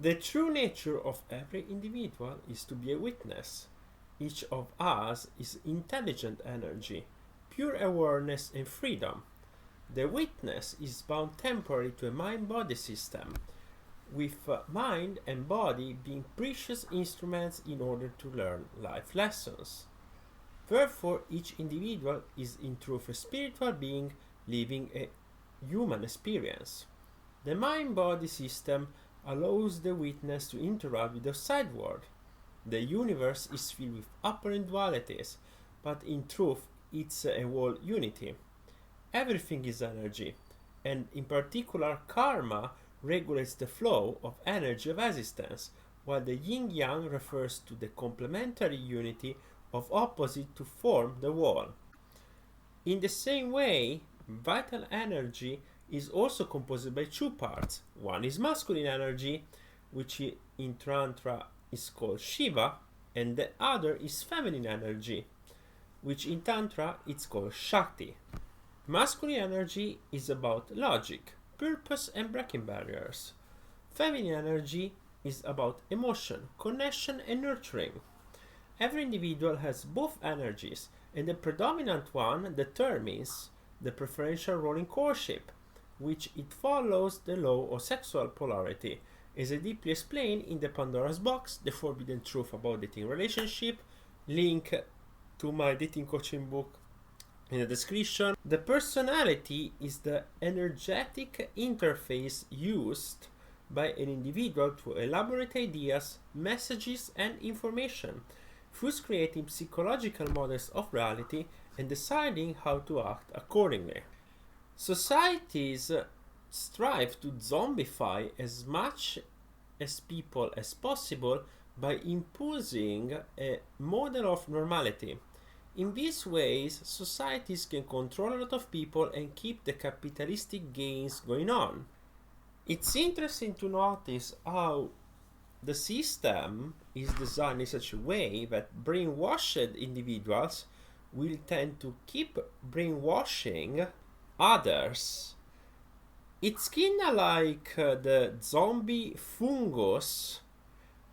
The true nature of every individual is to be a witness. Each of us is intelligent energy, pure awareness and freedom. The witness is bound temporarily to a mind-body system, with mind and body being precious instruments in order to learn life lessons. Therefore, each individual is in truth a spiritual being living a human experience. The mind-body system allows the witness to interact with the outside world. The universe is filled with apparent dualities, but in truth it's a whole unity. Everything is energy, and in particular karma regulates the flow of energy of existence, while the yin-yang refers to the complementary unity of opposites to form the whole. In the same way, vital energy is also composed by two parts. One is masculine energy, which in Tantra is called Shiva, and the other is feminine energy, which in Tantra is called Shakti. Masculine energy is about logic, purpose and breaking barriers. Feminine energy is about emotion, connection and nurturing. Every individual has both energies, and the predominant one determines the preferential role in courtship, which it follows the law of sexual polarity, as I deeply explained in the Pandora's Box, The Forbidden Truth About Dating Relationship, link to my dating coaching book in the description. The personality is the energetic interface used by an individual to elaborate ideas, messages, and information, thus creating psychological models of reality and deciding how to act accordingly. Societies strive to zombify as much as people as possible by imposing a model of normality. In these ways, societies can control a lot of people and keep the capitalistic gains going on. It's interesting to notice how the system is designed in such a way that brainwashed individuals will tend to keep brainwashing others. It's kinda like the zombie fungus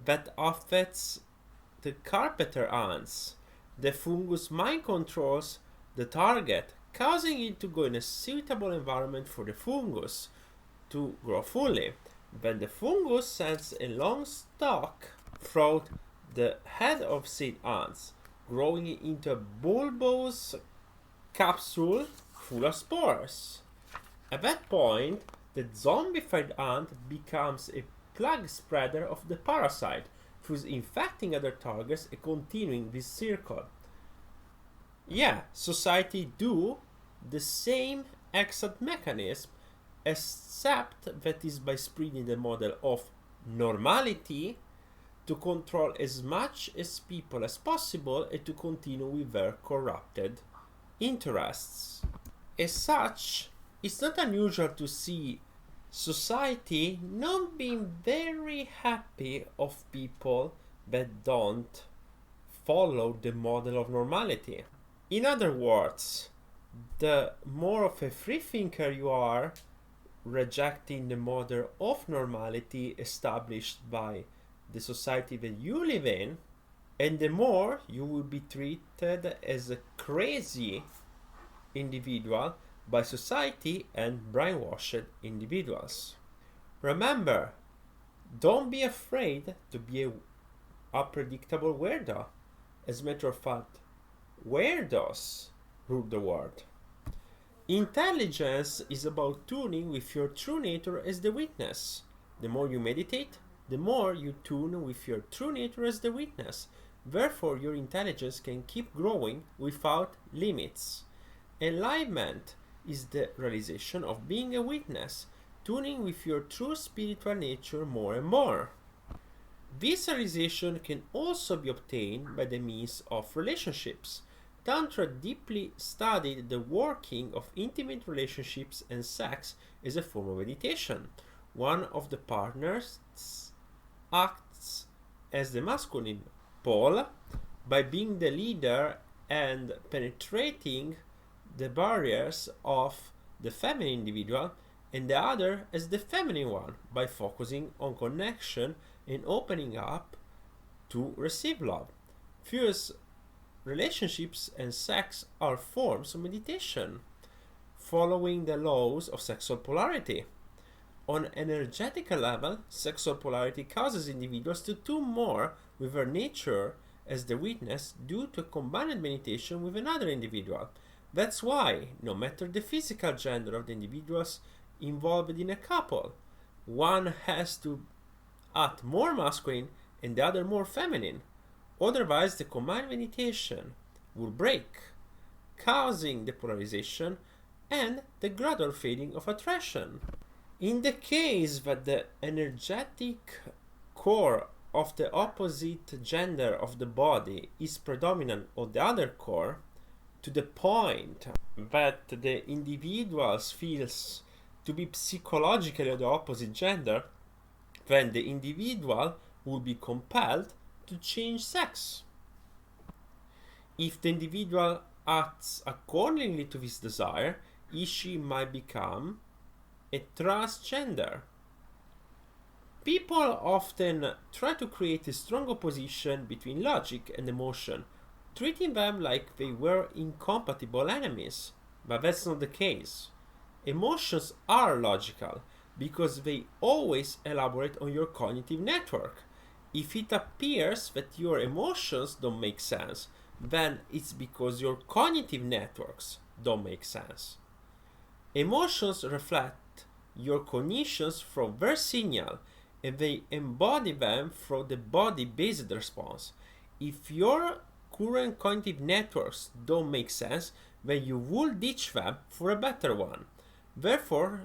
that affects the carpenter ants. The fungus mind controls the target, causing it to go in a suitable environment for the fungus to grow fully. Then the fungus sends a long stalk through the head of said ants, growing into a bulbous capsule full of spores. At that point, the zombified ant becomes a plague spreader of the parasite, thus infecting other targets and continuing this circle. Yeah, society do the same exact mechanism, except that is by spreading the model of normality to control as much as people as possible and to continue with their corrupted interests. As such, it's not unusual to see society not being very happy of people that don't follow the model of normality. In other words, the more of a free thinker you are, rejecting the model of normality established by the society that you live in, and the more you will be treated as a crazy individual by society and brainwashed individuals. Remember, don't be afraid to be a unpredictable weirdo. As a matter of fact, weirdos rule the world. Intelligence is about tuning with your true nature as the witness. The more you meditate, the more you tune with your true nature as the witness. Therefore, your intelligence can keep growing without limits. Enlightenment is the realization of being a witness, tuning with your true spiritual nature more and more. This realization can also be obtained by the means of relationships. Tantra deeply studied the working of intimate relationships and sex as a form of meditation. One of the partners acts as the masculine pole by being the leader and penetrating the barriers of the feminine individual, and the other as the feminine one by focusing on connection and opening up to receive love. Fierce relationships and sex are forms of meditation, following the laws of sexual polarity. On an energetical level, sexual polarity causes individuals to tune more with their nature as their witness due to a combined meditation with another individual. That's why, no matter the physical gender of the individuals involved in a couple, one has to act more masculine and the other more feminine. Otherwise, the combined meditation will break, causing the polarization and the gradual fading of attraction. In the case that the energetic core of the opposite gender of the body is predominant on the other core, to the point that the individual feels to be psychologically of the opposite gender, then the individual will be compelled to change sex. If the individual acts accordingly to this desire, she might become a transgender. People often try to create a strong opposition between logic and emotion, treating them like they were incompatible enemies, but that's not the case. Emotions are logical because they always elaborate on your cognitive network. If it appears that your emotions don't make sense, then it's because your cognitive networks don't make sense. Emotions reflect your cognitions from their signal and they embody them through the body-based response. If your current cognitive networks don't make sense, then you will ditch them for a better one. Therefore,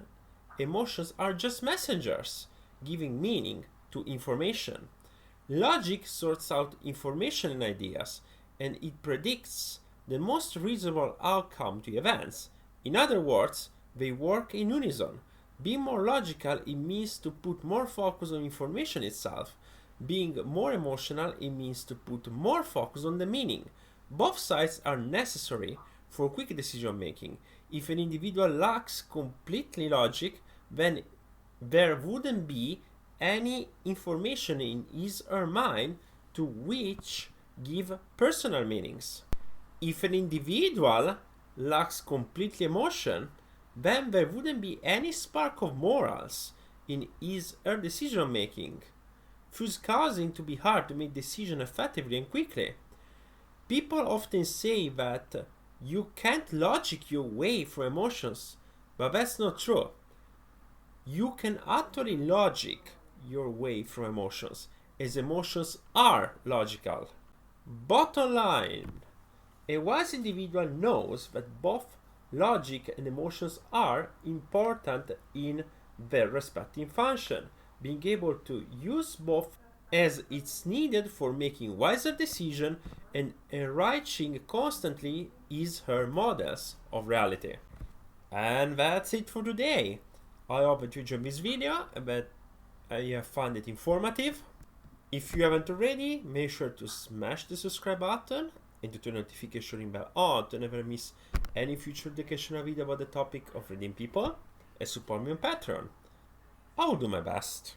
emotions are just messengers, giving meaning to information. Logic sorts out information and ideas, and it predicts the most reasonable outcome to events. In other words, they work in unison. Being more logical, it means to put more focus on information itself. Being more emotional, it means to put more focus on the meaning. Both sides are necessary for quick decision making. If an individual lacks completely logic, then there wouldn't be any information in his or mind to which give personal meanings. If an individual lacks completely emotion, then there wouldn't be any spark of morals in his or her decision making, thus causing to be hard to make decisions effectively and quickly. People often say that you can't logic your way through emotions, but that's not true. You can actually logic your way through emotions, as emotions are logical. Bottom line, a wise individual knows that both logic and emotions are important in their respective function. Being able to use both as it's needed for making wiser decisions and enriching constantly his her models of reality. And that's it for today. I hope that you enjoyed this video and that you have found it informative. If you haven't already, make sure to smash the subscribe button and to turn the notification bell on to never miss any future educational video about the topic of reading people and support me on Patreon. I will do my best.